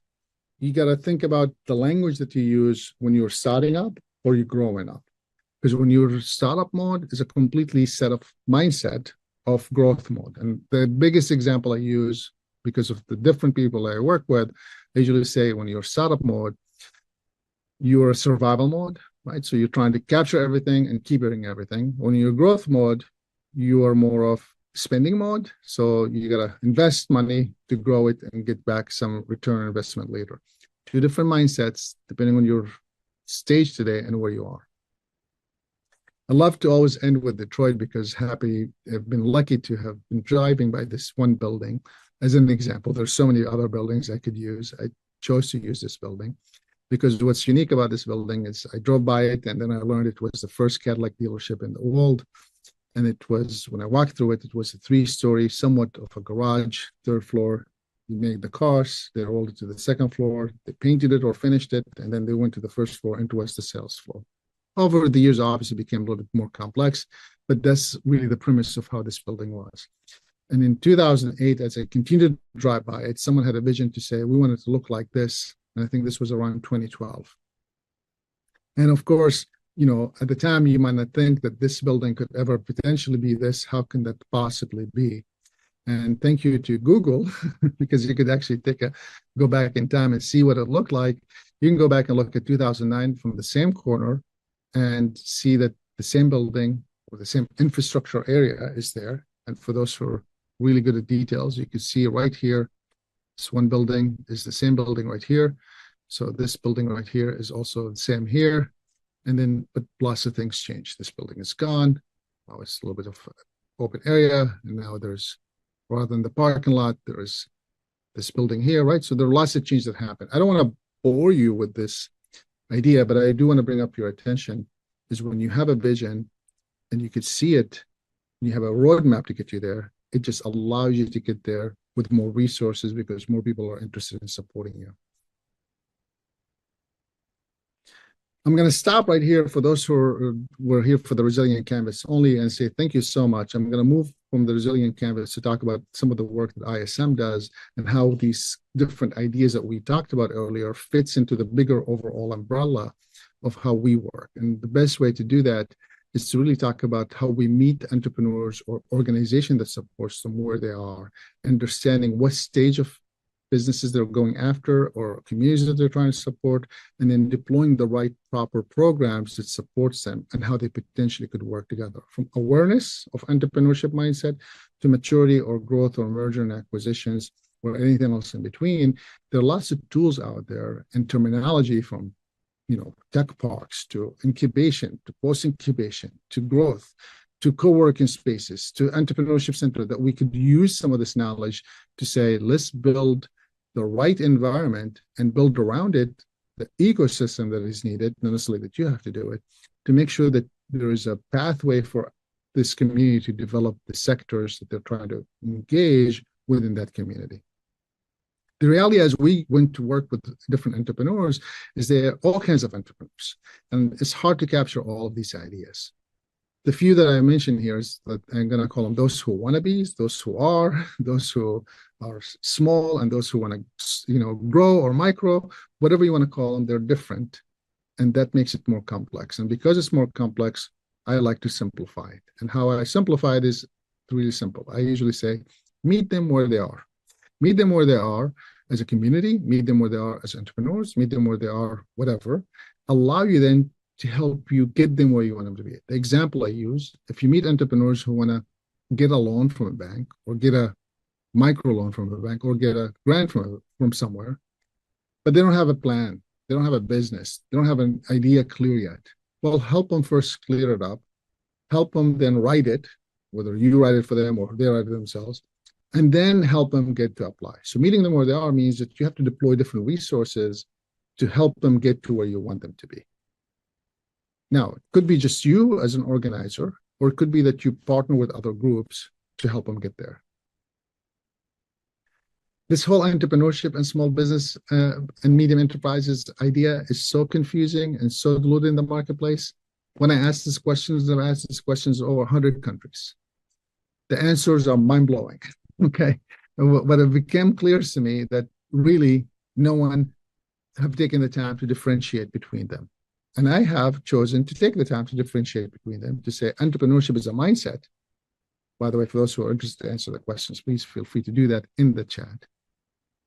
you got to think about the language that you use when you're starting up or you're growing up. Because when you're startup mode is a completely set of mindset of growth mode. And the biggest example I use, because of the different people I work with, I usually say when you're startup mode, you're a survival mode, right? So you're trying to capture everything and keep eating everything. When you're growth mode, you are more of spending mode. So you got to invest money to grow it and get back some return on investment later. 2 different mindsets depending on your stage today and where you are. I love to always end with Detroit because I've been lucky to have been driving by this one building as an example. There's so many other buildings I could use. I chose to use this building because what's unique about this building is I drove by it and then I learned it was the first Cadillac dealership in the world. And it was, when I walked through it, it was a 3-story, somewhat of a garage, 3rd floor. They made the cars, they rolled it to the 2nd floor, they painted it or finished it, and then they went to the 1st floor and was the sales floor. Over the years, obviously became a little bit more complex, but that's really the premise of how this building was. And in 2008, as I continued to drive by it, someone had a vision to say, we want it to look like this. And I think this was around 2012. And of course, you know, at the time, you might not think that this building could ever potentially be this. How can that possibly be? And thank you to Google, because you could actually go back in time and see what it looked like. You can go back and look at 2009 from the same corner and see that the same building or the same infrastructure area is there. And for those who are really good at details, you can see right here, this one building is the same building right here. So this building right here is also the same here. And then, but lots of things changed. This building is gone. Now it's a little bit of open area. And now there's, rather than the parking lot, there is this building here, right? So there are lots of changes that happen. I don't want to bore you with this idea, but I do want to bring up your attention is when you have a vision and you could see it, and you have a roadmap to get you there, it just allows you to get there with more resources because more people are interested in supporting you. I'm going to stop right here for those who were here for the Resilient Canvas only and say thank you so much. I'm going to move from the Resilient Canvas to talk about some of the work that ISM does and how these different ideas that we talked about earlier fits into the bigger overall umbrella of how we work. And the best way to do that is to really talk about how we meet entrepreneurs or organization that supports them where they are, understanding what stage of businesses they're going after or communities that they're trying to support, and then deploying the right proper programs that supports them and how they potentially could work together. From awareness of entrepreneurship mindset to maturity or growth or merger and acquisitions or anything else in between, there are lots of tools out there and terminology from tech parks, to incubation, to post-incubation, to growth, to co-working spaces, to entrepreneurship center, that we could use some of this knowledge to say, let's build the right environment and build around it the ecosystem that is needed, not necessarily that you have to do it, to make sure that there is a pathway for this community to develop the sectors that they're trying to engage within that community. The reality, as we went to work with different entrepreneurs, is there are all kinds of entrepreneurs, and it's hard to capture all of these ideas. The few that I mentioned here is that I'm going to call them those who want to be, those who are, those who are small, and those who want to, grow or micro, whatever you want to call them, they're different. And that makes it more complex. And because it's more complex, I like to simplify it. And how I simplify it is really simple. I usually say, meet them where they are. Meet them where they are as a community, meet them where they are as entrepreneurs, meet them where they are, whatever. Allow you then to help you get them where you want them to be. The example I use, if you meet entrepreneurs who want to get a loan from a bank, or get a micro loan from a bank, or get a grant from somewhere, but they don't have a plan, they don't have a business, they don't have an idea clear yet. Well, help them first clear it up, help them then write it, whether you write it for them or they write it themselves, and then help them get to apply. So meeting them where they are means that you have to deploy different resources to help them get to where you want them to be. Now, it could be just you as an organizer, or it could be that you partner with other groups to help them get there. This whole entrepreneurship and small business and medium enterprises idea is so confusing and so diluted in the marketplace. When I ask these questions, I've asked these questions in over 100 countries. The answers are mind-blowing, okay? But it became clear to me that really no one have taken the time to differentiate between them. And I have chosen to take the time to differentiate between them, to say entrepreneurship is a mindset. By the way, for those who are interested to answer the questions, please feel free to do that in the chat.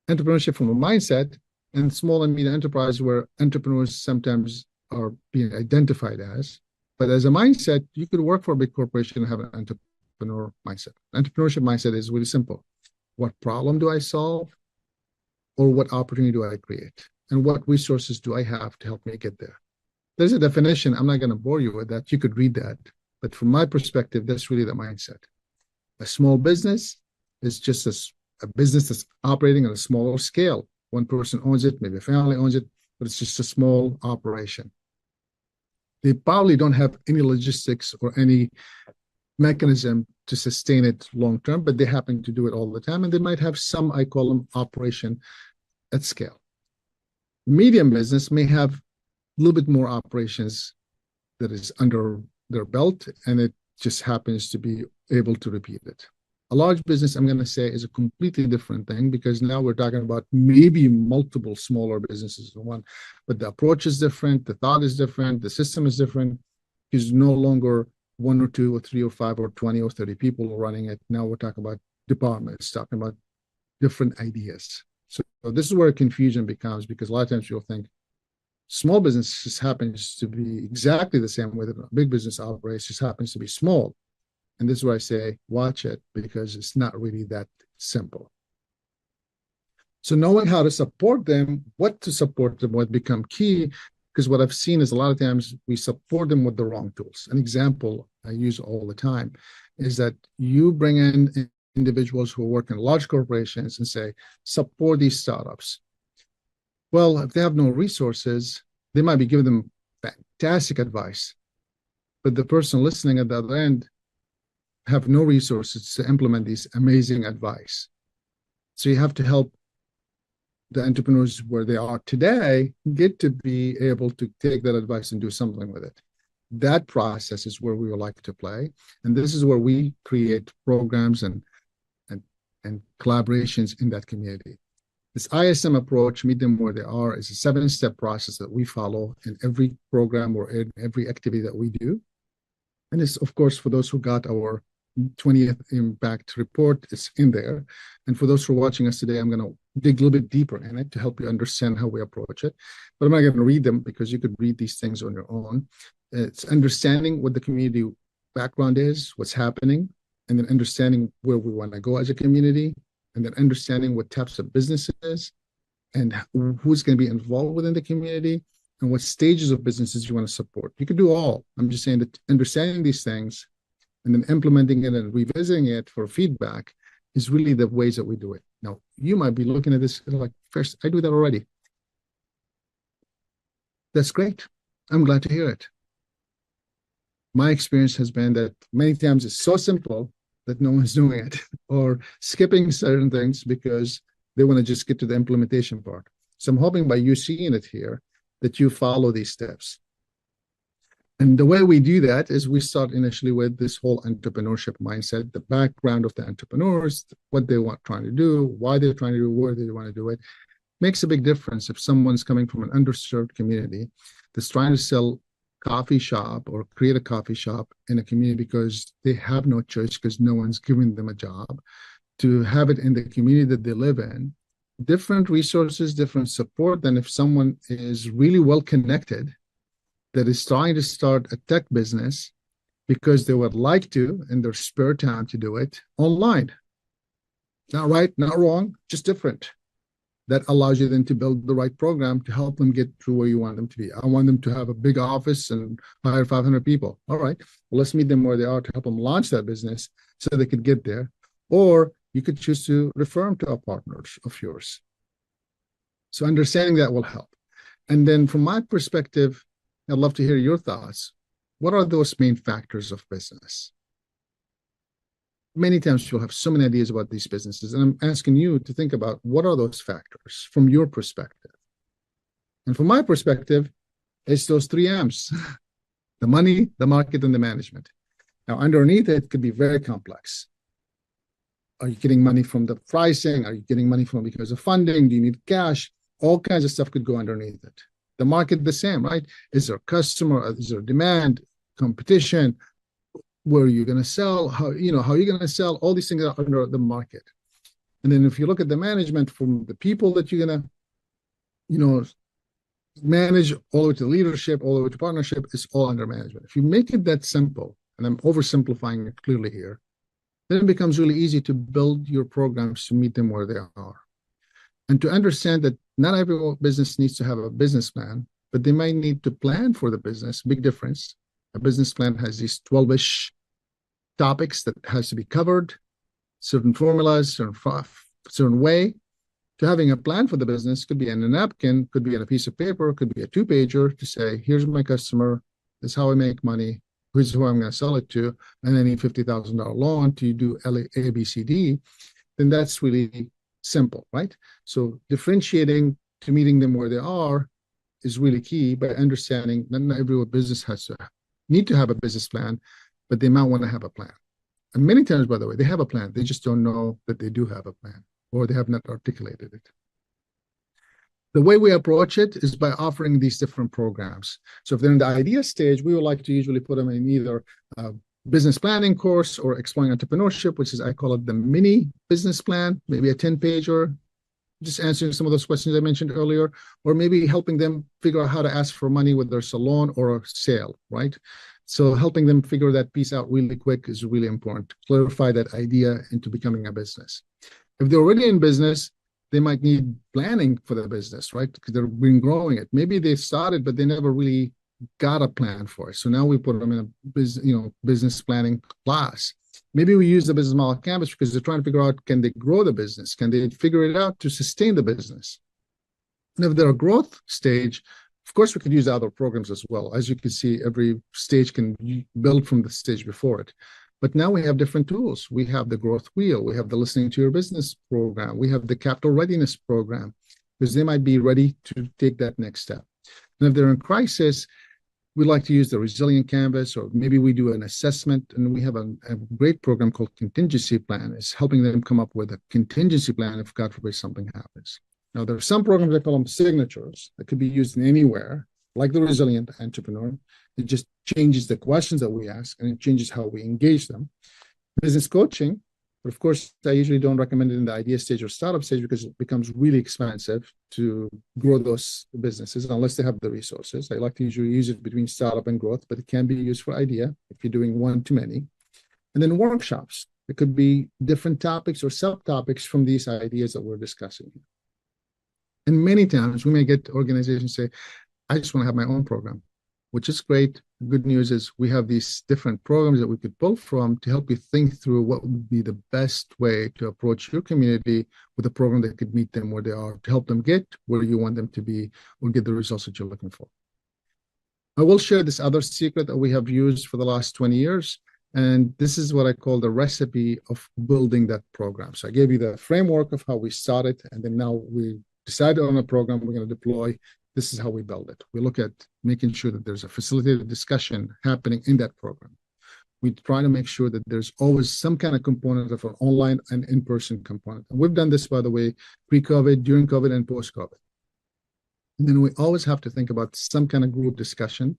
Entrepreneurship from a mindset, and small and medium enterprise, where entrepreneurs sometimes are being identified as. But as a mindset, you could work for a big corporation and have an entrepreneur mindset. Entrepreneurship mindset is really simple. What problem do I solve? Or what opportunity do I create? And what resources do I have to help me get there? There's a definition. I'm not going to bore you with that. You could read that. But from my perspective, that's really the mindset. A small business is just a business that's operating on a smaller scale. One person owns it, maybe a family owns it, but it's just a small operation. They probably don't have any logistics or any mechanism to sustain it long term, but they happen to do it all the time. And they might have some, I call them, operation at scale. Medium business may have a little bit more operations that is under their belt, and it just happens to be able to repeat it. A large business, I'm going to say, is a completely different thing, because now we're talking about maybe multiple smaller businesses in one, but the approach is different, the thought is different, the system is different. It's no longer 1 or 2 or 3 or 5 or 20 or 30 people running it. Now we're talking about departments, talking about different ideas. So this is where confusion becomes, because a lot of times you'll think small business just happens to be exactly the same way that a big business operates, just happens to be small. And this is where I say, watch it, because it's not really that simple. So knowing how to support them, what to support them with, become key, because what I've seen is a lot of times we support them with the wrong tools. An example I use all the time is that you bring in individuals who work in large corporations and say, support these startups. Well, if they have no resources, they might be giving them fantastic advice, but the person listening at the other end have no resources to implement these amazing advice. So you have to help the entrepreneurs where they are today get to be able to take that advice and do something with it. That process is where we would like to play. And this is where we create programs and collaborations in that community. This ISM approach, meet them where they are, is a 7-step process that we follow in every program or in every activity that we do. And it's, of course, for those who got our 20th Impact Report, it's in there. And for those who are watching us today, I'm going to dig a little bit deeper in it to help you understand how we approach it. But I'm not going to read them, because you could read these things on your own. It's understanding what the community background is, what's happening, and then understanding where we want to go as a community, and then understanding what types of businesses and who's going to be involved within the community, and what stages of businesses you want to support. You could do all. I'm just saying that understanding these things and then implementing it and revisiting it for feedback is really the ways that we do it. Now, you might be looking at this like, first, I do that already. That's great. I'm glad to hear it. My experience has been that many times it's so simple that no one's doing it or skipping certain things because they want to just get to the implementation part. So I'm hoping by you seeing it here that you follow these steps. And the way we do that is we start initially with this whole entrepreneurship mindset, the background of the entrepreneurs, what they want trying to do, why they're trying to do, where they want to do it. Makes a big difference if someone's coming from an underserved community that's trying to sell coffee shop or create a coffee shop in a community because they have no choice because no one's giving them a job, to have it in the community that they live in. Different resources, different support than if someone is really well connected that is trying to start a tech business because they would like to in their spare time to do it online. Not right, not wrong, just different. That allows you then to build the right program to help them get to where you want them to be. I want them to have a big office and hire 500 people. All right, well, let's meet them where they are to help them launch that business so they could get there. Or you could choose to refer them to a partner of yours. So understanding that will help. And then from my perspective, I'd love to hear your thoughts. What are those main factors of business? Many times you'll have so many ideas about these businesses, and I'm asking you to think about what are those factors from your perspective. And from my perspective, it's those 3 M's, the money, the market, and the management. Now, underneath it could be very complex. Are you getting money from the pricing? Are you getting money from because of funding? Do you need cash? All kinds of stuff could go underneath it. The market, the same, right? Is there a customer? Is there demand, competition? Where are you going to sell? How are you going to sell? All these things are under the market. And then if you look at the management from the people that you're going to, manage all the way to leadership, all the way to partnership, it's all under management. If you make it that simple, and I'm oversimplifying it clearly here, then it becomes really easy to build your programs to meet them where they are. And to understand that not every business needs to have a business plan, but they might need to plan for the business. Big difference. A business plan has these 12-ish topics that has to be covered, certain formulas, certain way. To having a plan for the business could be in a napkin, could be on a piece of paper, could be a 2-pager to say, here's my customer, this is how I make money, here's who I'm going to sell it to, and I need $50,000 loan to do A, B, C, D. Then that's really simple, right? So differentiating to meeting them where they are is really key by understanding that not every business has to need to have a business plan, but they might want to have a plan. And many times, by the way, they have a plan. They just don't know that they do have a plan or they have not articulated it. The way we approach it is by offering these different programs. So if they're in the idea stage, we would like to usually put them in either a business planning course or exploring entrepreneurship, which is, I call it the mini business plan, maybe a 10-pager, just answering some of those questions I mentioned earlier, or maybe helping them figure out how to ask for money with their salon or a sale, right? So helping them figure that piece out really quick is really important to clarify that idea into becoming a business. If they're already in business, they might need planning for the business, right? Because they've been growing it. Maybe they started, but they never really got a plan for it. So now we put them in a business planning class. Maybe we use the business model canvas because they're trying to figure out, can they grow the business? Can they figure it out to sustain the business? And if they're a growth stage, of course, we could use other programs as well. As you can see, every stage can build from the stage before it. But now we have different tools. We have the growth wheel. We have the listening to your business program. We have the capital readiness program because they might be ready to take that next step. And if they're in crisis, we like to use the resilient canvas, or maybe we do an assessment, and we have a great program called contingency plan. It's helping them come up with a contingency plan if God forbid something happens. Now, there are some programs I call them signatures that could be used anywhere, like the resilient entrepreneur. It just changes the questions that we ask, and it changes how we engage them. Business coaching, but of course, I usually don't recommend it in the idea stage or startup stage because it becomes really expensive to grow those businesses unless they have the resources. I like to usually use it between startup and growth, but it can be used for idea if you're doing one too many. And then workshops. It could be different topics or subtopics from these ideas that we're discussing. And many times we may get organizations say, I just want to have my own program, which is great. The good news is we have these different programs that we could pull from to help you think through what would be the best way to approach your community with a program that could meet them where they are, to help them get where you want them to be or get the results that you're looking for. I will share this other secret that we have used for the last 20 years. And this is what I call the recipe of building that program. So I gave you the framework of how we started, and then now we decided on a program we're going to deploy. This is how we build it. We look at making sure that there's a facilitated discussion happening in that program. We try to make sure that there's always some kind of component of an online and in-person component. And we've done this, by the way, pre-COVID, during COVID, and post-COVID. And then we always have to think about some kind of group discussion,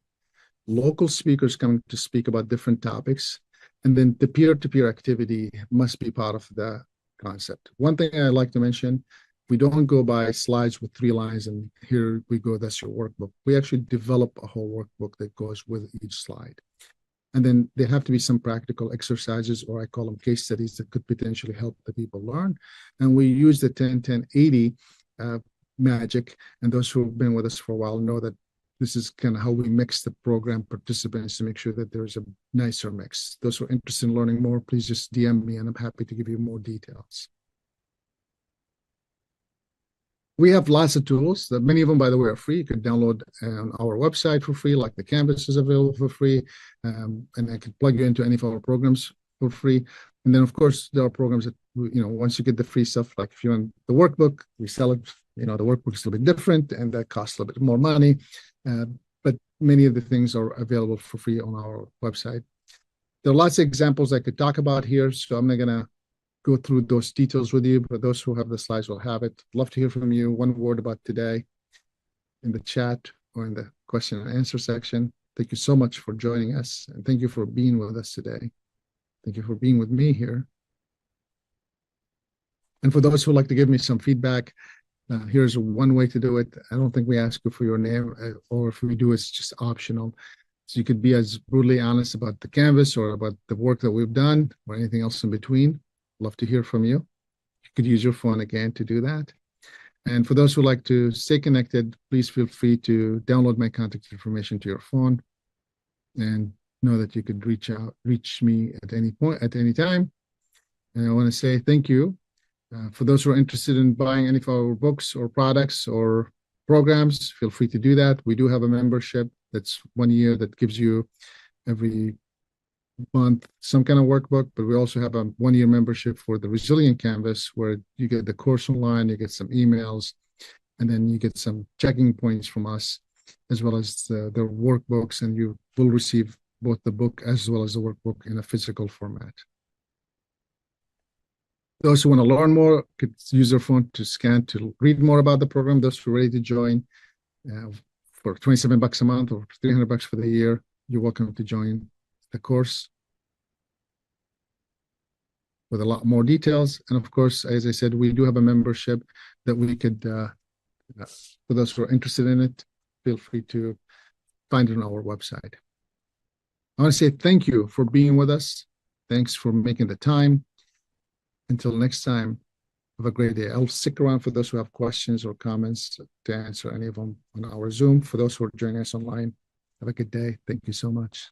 local speakers coming to speak about different topics, and then the peer-to-peer activity must be part of the concept. One thing I like to mention, we don't go by slides with 3 lines and here we go, that's your workbook. We actually develop a whole workbook that goes with each slide. And then there have to be some practical exercises, or I call them case studies, that could potentially help the people learn. And we use the 10-10-80 magic, and those who have been with us for a while know that this is kind of how we mix the program participants to make sure that there's a nicer mix. Those who are interested in learning more, please just DM me and I'm happy to give you more details. We have lots of tools that many of them, by the way, are free. You can download on our website for free, like the Canvas is available for free. And I can plug you into any of our programs for free. And then, of course, there are programs that, once you get the free stuff, like if you want the workbook, we sell it. The workbook is a little bit different and that costs a little bit more money. But many of the things are available for free on our website. There are lots of examples I could talk about here, so I'm not going to go through those details with you, but those who have the slides will have it. Love to hear from you. One word about today in the chat or in the question and answer section. Thank you so much for joining us, and thank you for being with us today. Thank you for being with me here. And for those who like to give me some feedback, here's one way to do it. I don't think we ask you for your name, or if we do, it's just optional. So you could be as brutally honest about the Canvas or about the work that we've done or anything else in between. Love to hear from you. You could use your phone again to do that. And for those who like to stay connected, please feel free to download my contact information to your phone and know that you could reach me at any point, at any time. And I want to say thank you. For those who are interested in buying any of our books or products or programs, feel free to do that. We do have a membership that's 1 year that gives you every month some kind of workbook, but we also have a 1 year membership for the Resilient Canvas, where you get the course online, you get some emails, and then you get some checking points from us, as well as the workbooks, and you will receive both the book as well as the workbook in a physical format. Those who want to learn more could use their phone to scan to read more about the program. Those who are ready to join for $27 a month or $300 for the year, you're welcome to join the course with a lot more details. And of course, as I said, we do have a membership that we could, for those who are interested in it, feel free to find it on our website. I want to say thank you for being with us. Thanks for making the time. Until next time, have a great day. I'll stick around for those who have questions or comments to answer any of them on our Zoom. For those who are joining us online, have a good day. Thank you so much.